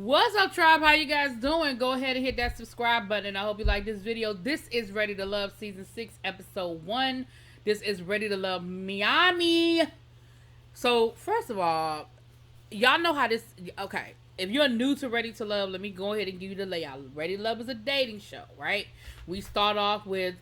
What's up, tribe? How you guys doing? Go ahead and hit that subscribe button. I hope you like this video. This is Ready to Love Season 6, Episode 1. This is Ready to Love Miami. So, first of all, y'all know how this... Okay, if you're new to Ready to Love, let me go ahead and give you the layout. Ready to Love is a dating show, right? We start off with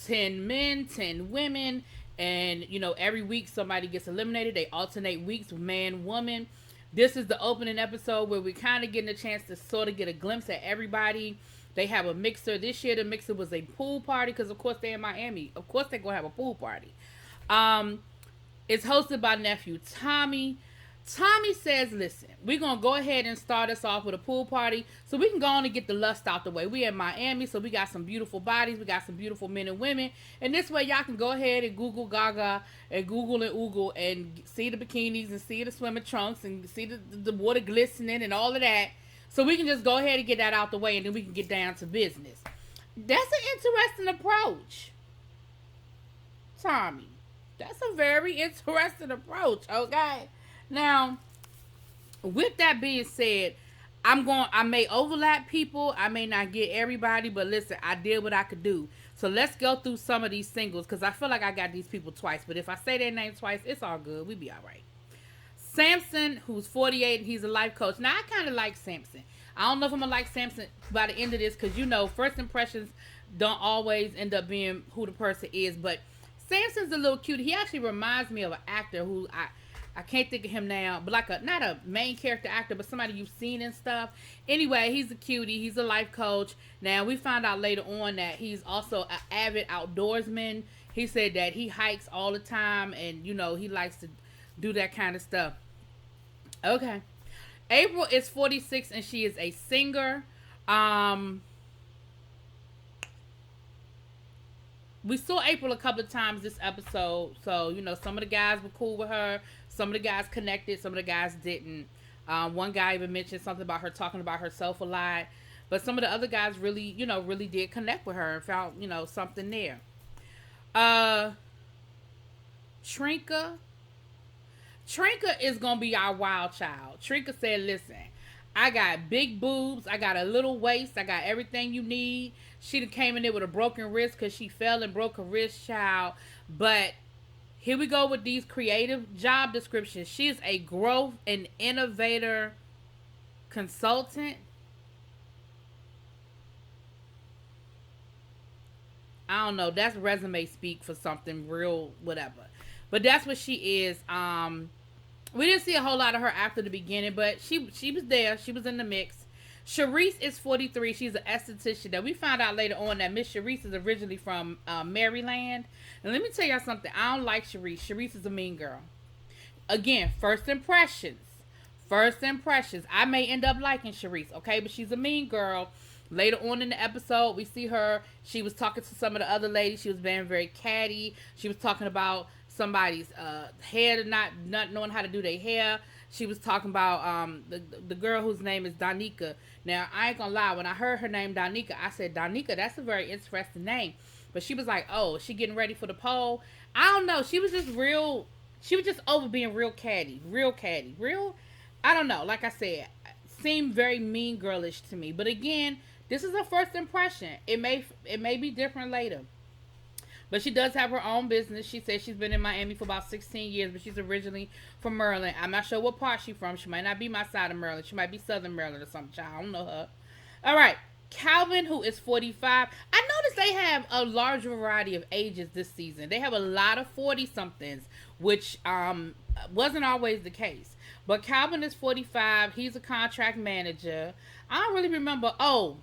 10 men, 10 women, and, you know, every week somebody gets eliminated. They alternate weeks, man, woman. This is the opening episode where we're kind of getting a chance to sort of get a glimpse at everybody. They have a mixer. This year, the mixer was a pool party because, of course, they're in Miami. Of course, they're going to have a pool party. It's hosted by nephew Tommy. Tommy says, listen, we're going to go ahead and start us off with a pool party so we can go on and get the lust out the way. We in Miami, so we got some beautiful bodies. We got some beautiful men and women. And this way, y'all can go ahead and Google Gaga and Google and Oogle and see the bikinis and see the swimming trunks and see the water glistening and all of that. So we can just go ahead and get that out the way and then we can get down to business. That's an interesting approach, Tommy. That's a very interesting approach, okay? Now, with that being said, I may overlap people. I may not get everybody, but listen, I did what I could do. So let's go through some of these singles because I feel like I got these people twice. But if I say their name twice, it's all good. We be all right. Samson, who's 48, and he's a life coach. Now, I kind of like Samson. I don't know if I'm going to like Samson by the end of this because, you know, first impressions don't always end up being who the person is. But Samson's a little cute. He actually reminds me of an actor who I can't think of him now, but like not a main character actor, but somebody you've seen and stuff. Anyway, he's a cutie. He's a life coach. Now, we found out later on that he's also an avid outdoorsman. He said that he hikes all the time and, you know, he likes to do that kind of stuff. Okay. April is 46 and she is a singer. We saw April a couple of times this episode. So, you know, some of the guys were cool with her. Some of the guys connected. Some of the guys didn't. One guy even mentioned something about her talking about herself a lot. But some of the other guys really, you know, really did connect with her and found, you know, something there. Trinka. Trinka is going to be our wild child. Trinka said, listen, I got big boobs. I got a little waist. I got everything you need. She done came in there with a broken wrist because she fell and broke her wrist, child. But here we go with these creative job descriptions. She is a growth and innovator consultant. I don't know. That's resume speak for something real, whatever. But that's what she is. We didn't see a whole lot of her after the beginning, but she was there. She was in the mix. Charisse is 43. She's an esthetician. Now, we found out later on that Miss Charisse is originally from Maryland. And let me tell y'all something. I don't like Charisse. Charisse is a mean girl. Again, first impressions. First impressions. I may end up liking Charisse, okay? But she's a mean girl. Later on in the episode, we see her. She was talking to some of the other ladies. She was being very catty. She was talking about somebody's hair, not knowing how to do their hair. She was talking about the girl whose name is Danica. Now, I ain't gonna lie. When I heard her name Danica, I said, Danica, that's a very interesting name. But she was like, oh, she getting ready for the poll? I don't know. She was just real. She was just over being real catty. Real catty. Real, I don't know. Like I said, seemed very mean girlish to me. But again, this is her first impression. It may be different later. But she does have her own business. She says she's been in Miami for about 16 years, but she's originally from Maryland. I'm not sure what part she's from. She might not be my side of Maryland. She might be Southern Maryland or something. I don't know her. All right. Calvin, who is 45. I noticed they have a large variety of ages this season. They have a lot of 40-somethings, which wasn't always the case. But Calvin is 45. He's a contract manager. I don't really remember. Oh,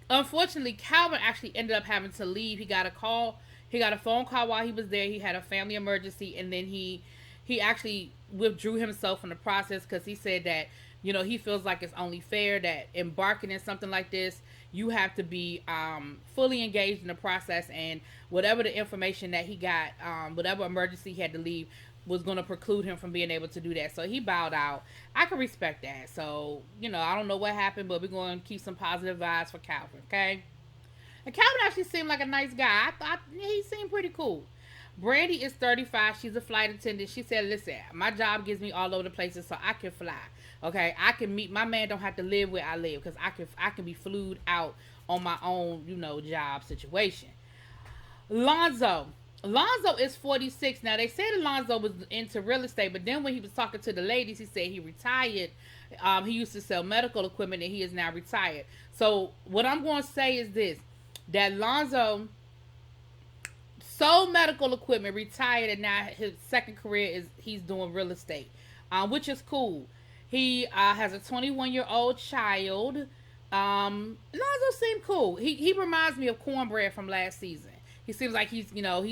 unfortunately, Calvin actually ended up having to leave. He got a call. He got a phone call while he was there. He had a family emergency, and then he actually withdrew himself from the process because he said that, you know, he feels like it's only fair that embarking in something like this, you have to be fully engaged in the process, and whatever the information that he got, whatever emergency he had to leave, was going to preclude him from being able to do that. So he bowed out. I can respect that. So, you know, I don't know what happened, but we're going to keep some positive vibes for Calvin, okay? And Calvin actually seemed like a nice guy. I thought he seemed pretty cool. Brandy is 35. She's a flight attendant. She said, listen, my job gives me all over the places so I can fly. Okay, I can meet my man. Don't have to live where I live because I can be flued out on my own, job situation. Lonzo. Lonzo is 46. Now, they said Lonzo was into real estate, but then when he was talking to the ladies, he said he retired. He used to sell medical equipment and he is now retired. So, what I'm going to say is this, that Lonzo sold medical equipment, retired, and now his second career is he's doing real estate, which is cool. He has a 21-year-old child. Lonzo seemed cool. He reminds me of Cornbread from last season. He seems like he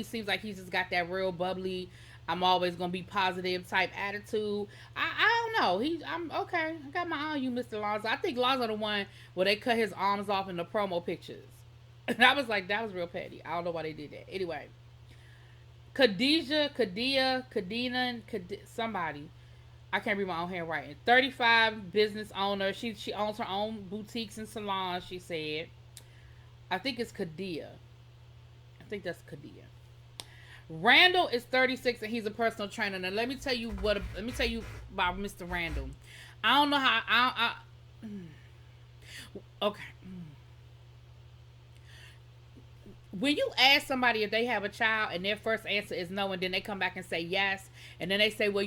seems like he's just got that real bubbly, I'm always gonna be positive type attitude. I don't know. I'm okay. I got my eye on you, Mr. Lonzo. I think Lonzo the one where they cut his arms off in the promo pictures. And I was like, that was real petty. I don't know why they did that. Anyway, Kadina, somebody. I can't read my own handwriting. 35, business owner. She owns her own boutiques and salons, she said. I think it's Kadia. I think that's Kadia. Randall is 36 and he's a personal trainer. Now let me tell you about Mr. Randall. I don't know how okay. When you ask somebody if they have a child and their first answer is no, and then they come back and say yes, and then they say, well,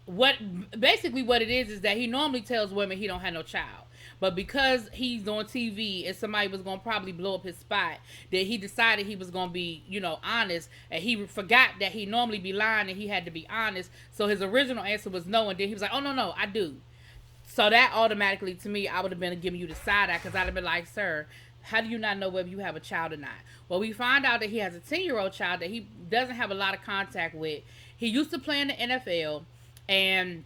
what it is that he normally tells women he don't have no child. But because he's on TV and somebody was going to probably blow up his spot, that he decided he was going to be, honest. And he forgot that he normally be lying and he had to be honest. So his original answer was no. And then he was like, oh, no, I do. So that automatically, to me, I would have been giving you the side eye because I'd have been like, sir, how do you not know whether you have a child or not? Well, we find out that he has a 10-year-old child that he doesn't have a lot of contact with. He used to play in the NFL, and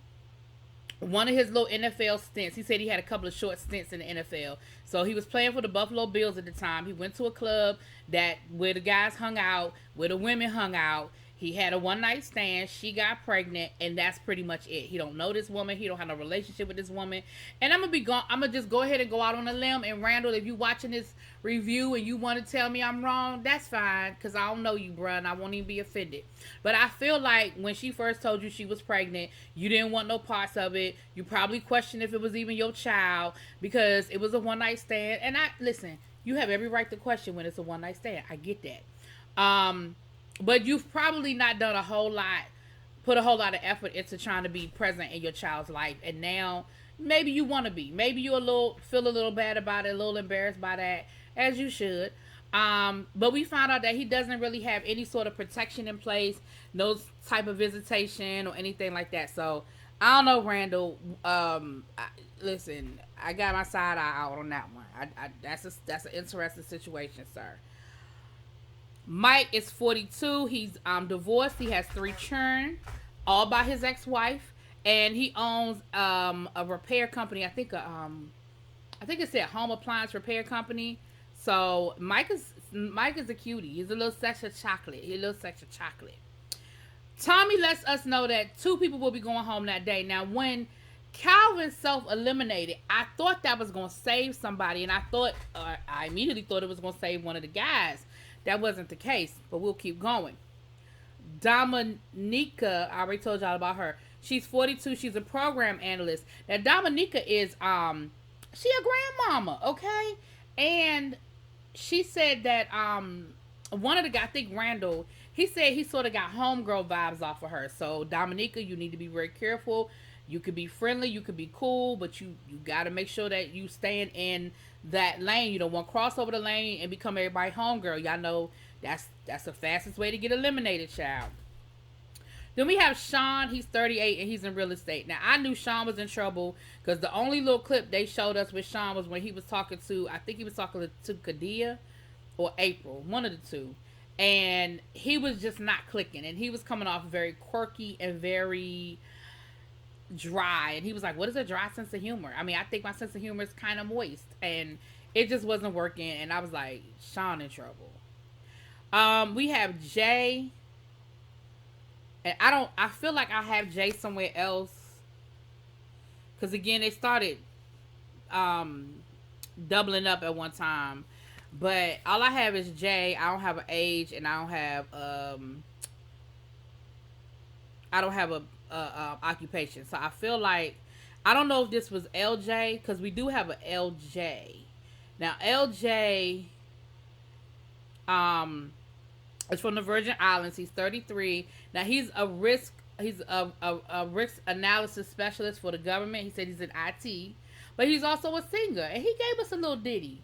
one of his little NFL stints, he said he had a couple of short stints in the NFL. So he was playing for the Buffalo Bills at the time. He went to a club where the guys hung out, where the women hung out. He had a one-night stand. She got pregnant, and that's pretty much it. He don't know this woman. He don't have no relationship with this woman. And I'm gonna just go ahead and go out on a limb. And Randall, if you watching this review and you want to tell me I'm wrong, that's fine, because I don't know you, bruh, and I won't even be offended. But I feel like when she first told you she was pregnant, you didn't want no parts of it. You probably questioned if it was even your child because it was a one-night stand. And listen, you have every right to question when it's a one-night stand. I get that. But you've probably not done put a whole lot of effort into trying to be present in your child's life. And now maybe you want to be. Maybe you feel a little bad about it, a little embarrassed by that, as you should. But we found out that he doesn't really have any sort of protection in place, no type of visitation or anything like that. So I don't know, Randall. Listen, I got my side eye out on that one. That's an interesting situation, sir. Mike is 42. He's divorced. He has 3 children, all by his ex-wife, and he owns a repair company. I think it said home appliance repair company. So Mike is a cutie. He's a little sex of chocolate. Tommy lets us know that 2 people will be going home that day. Now, when Calvin self-eliminated, I thought that was going to save somebody, and I immediately thought it was going to save one of the guys. That wasn't the case, but we'll keep going. Dominica, I already told y'all about her. She's 42. She's a program analyst. Now, Dominica is, she a grandmama, okay? And she said that, one of the guys, I think Randall, he said he sort of got homegirl vibes off of her. So, Dominica, you need to be very careful. You could be friendly, you could be cool, but you got to make sure that you staying in that lane. You don't want to cross over the lane and become everybody's homegirl. Y'all know that's the fastest way to get eliminated, child. Then we have Sean. He's 38 and he's in real estate. Now, I knew Sean was in trouble because the only little clip they showed us with Sean was when he was talking to, I think he was talking to Kadia or April, one of the two. And he was just not clicking. And he was coming off very quirky and very dry. And he was like, what is a dry sense of humor? I mean, I think my sense of humor is kind of moist. And it just wasn't working. And I was like, Sean in trouble. We have Jay. And I feel like I have Jay somewhere else. Because again, they started doubling up at one time. But all I have is J. I don't have an age, and I don't have a occupation. So I feel like I don't know if this was LJ because we do have a LJ. Now LJ is from the Virgin Islands. He's 33. Now he's a risk analysis specialist for the government. He said he's in IT, but he's also a singer, and he gave us a little ditty.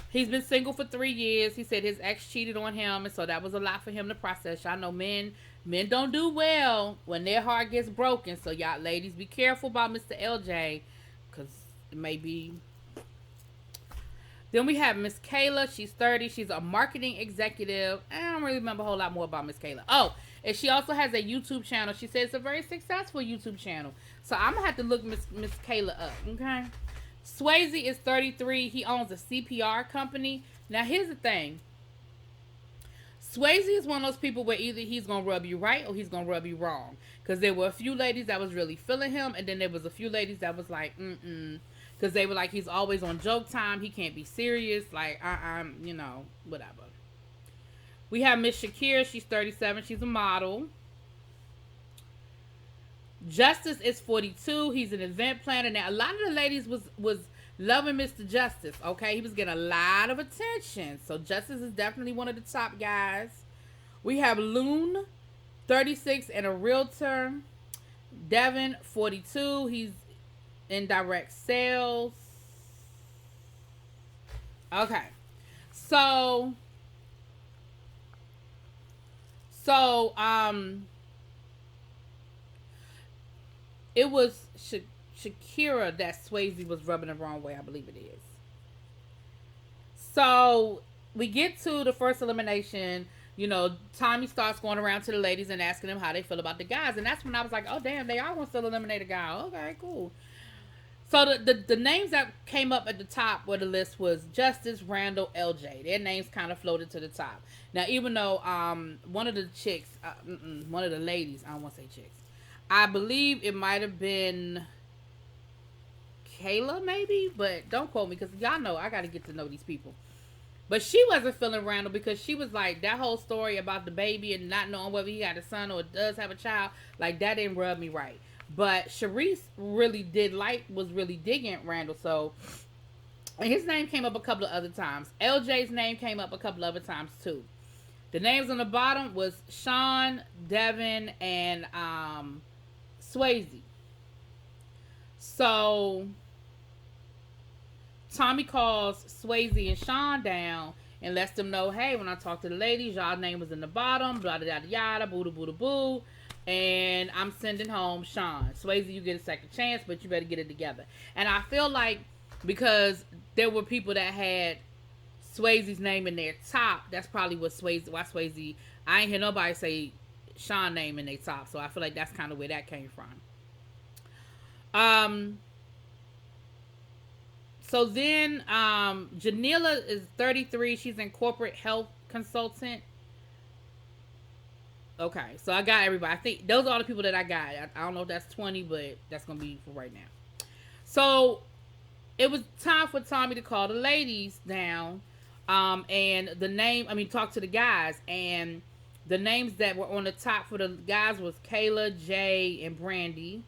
He's been single for 3 years. He said his ex cheated on him, and so that was a lot for him to process. Y'all know men don't do well when their heart gets broken. So y'all ladies, be careful about Mr. LJ, because it may be. Then we have Miss Kayla. She's 30. She's a marketing executive. I don't really remember a whole lot more about Miss Kayla. Oh, and she also has a YouTube channel. She says it's a very successful YouTube channel. So I'm gonna have to look Miss Kayla up. Okay. Swayze is 33. He owns a CPR company. Now, here's the thing. Swayze is one of those people where either he's going to rub you right or he's going to rub you wrong. Because there were a few ladies that was really feeling him, and then there was a few ladies that was like, because they were like, he's always on joke time. He can't be serious. Like, whatever. We have Miss Shakira. She's 37. She's a model. Justice is 42. He's an event planner. Now, a lot of the ladies was loving Mr. Justice, okay? He was getting a lot of attention. So, Justice is definitely one of the top guys. We have Loon, 36, and a realtor. Devin, 42. He's in direct sales. Okay. So, it was Shakira that Swayze was rubbing the wrong way, I believe it is. So we get to the first elimination. You know, Tommy starts going around to the ladies and asking them how they feel about the guys. And that's when I was like, oh, damn, they are going to still eliminate a guy. Okay, cool. So the names that came up at the top of the list was Justice, Randall, LJ. Their names kind of floated to the top. Now, even though one of the chicks, one of the ladies, I don't want to say chicks, I believe it might have been Kayla, maybe, but don't quote me because y'all know I got to get to know these people. But she wasn't feeling Randall because she was like, that whole story about the baby and not knowing whether he had a son or does have a child, like that didn't rub me right. But Charisse was really digging Randall. So, and his name came up a couple of other times. LJ's name came up a couple of other times too. The names on the bottom was Sean, Devin, and Swayze. So Tommy calls Swayze and Sean down and lets them know, hey, when I talked to the ladies, y'all name was in the bottom, blah, blah, blah, yada, boo, boo, boo, and I'm sending home Sean. Swayze, you get a second chance, but you better get it together. And I feel like because there were people that had Swayze's name in their top, that's probably why Swayze, I ain't hear nobody say Sean name in their top, so I feel like that's kind of where that came from. So then Janila is 33. She's in corporate health consultant. Okay, so I got everybody. I think those are all the people that I got. I don't know if that's 20, but that's going to be for right now. So it was time for Tommy to call the ladies down. And talk to the guys. And the names that were on the top for the guys was Kayla, Jay, and Brandy.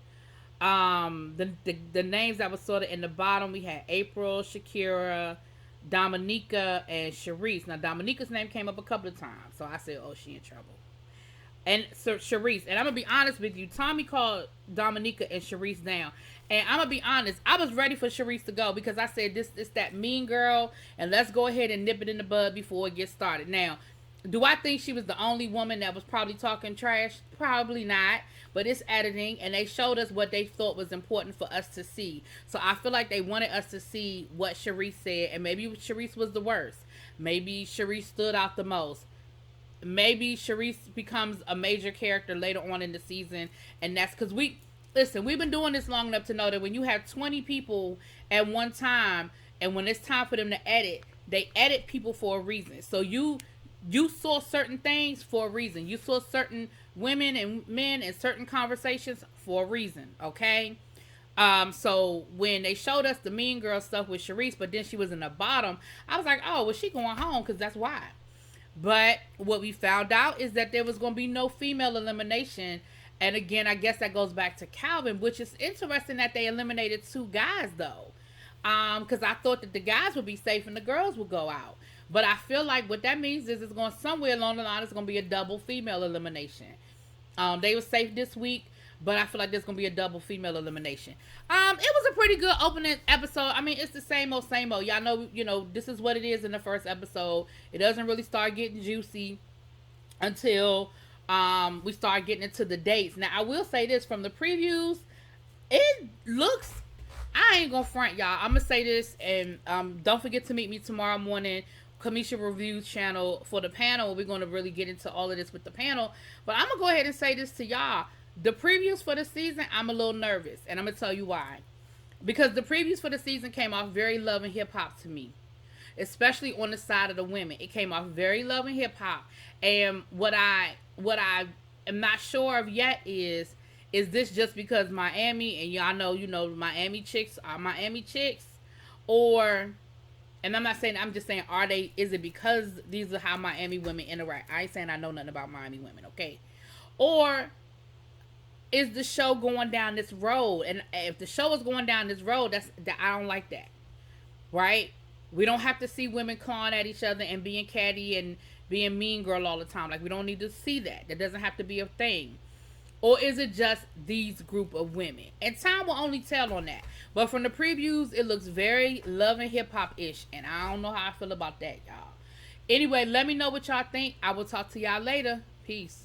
The names that was sort of in the bottom, we had April, Shakira, Dominica, and Charisse. Now, Dominica's name came up a couple of times. So I said, oh, she in trouble. And so Charisse, and I'm going to be honest with you, Tommy called Dominica and Charisse down. And I'm going to be honest, I was ready for Charisse to go because I said, this that mean girl, and let's go ahead and nip it in the bud before it gets started. Now, do I think she was the only woman that was probably talking trash? Probably not. But it's editing, and they showed us what they thought was important for us to see. So I feel like they wanted us to see what Charisse said, and maybe Charisse was the worst. Maybe Charisse stood out the most. Maybe Charisse becomes a major character later on in the season, and that's because we've been doing this long enough to know that when you have 20 people at one time, and when it's time for them to edit, they edit people for a reason. So you saw certain things for a reason. You saw certain women and men in certain conversations for a reason, okay? So when they showed us the Mean Girl stuff with Charisse, but then she was in the bottom, I was like, oh, well, she going home because that's why. But what we found out is that there was going to be no female elimination. And again, I guess that goes back to Calvin, which is interesting that they eliminated 2 guys, though. Because I thought that the guys would be safe and the girls would go out. But I feel like what that means is it's going somewhere along the line, it's going to be a double female elimination. They were safe this week, but I feel like there's going to be a double female elimination. It was a pretty good opening episode. I mean, it's the same old, same old. Y'all know, this is what it is in the first episode. It doesn't really start getting juicy until we start getting into the dates. Now, I will say this, from the previews, it looks, I ain't gonna front, y'all. I'm gonna say this, and don't forget to meet me tomorrow morning, Kamisha Reviews channel, for the panel. We're gonna really get into all of this with the panel. But I'm gonna go ahead and say this to y'all. The previews for the season, I'm a little nervous, and I'm gonna tell you why. Because the previews for the season came off very love and hip hop to me, especially on the side of the women. It came off very love and hip hop, and what I am not sure of yet is this just because Miami, and y'all know, Miami chicks are Miami chicks, or, and I'm not saying, I'm just saying, is it because these are how Miami women interact? I ain't saying I know nothing about Miami women, okay? Or is the show going down this road? And if the show is going down this road, I don't like that, right? We don't have to see women clawing at each other and being catty and being mean girl all the time. Like, we don't need to see that. That doesn't have to be a thing. Or is it just these group of women? And time will only tell on that. But from the previews, it looks very love and hip hop-ish. And I don't know how I feel about that, y'all. Anyway, let me know what y'all think. I will talk to y'all later. Peace.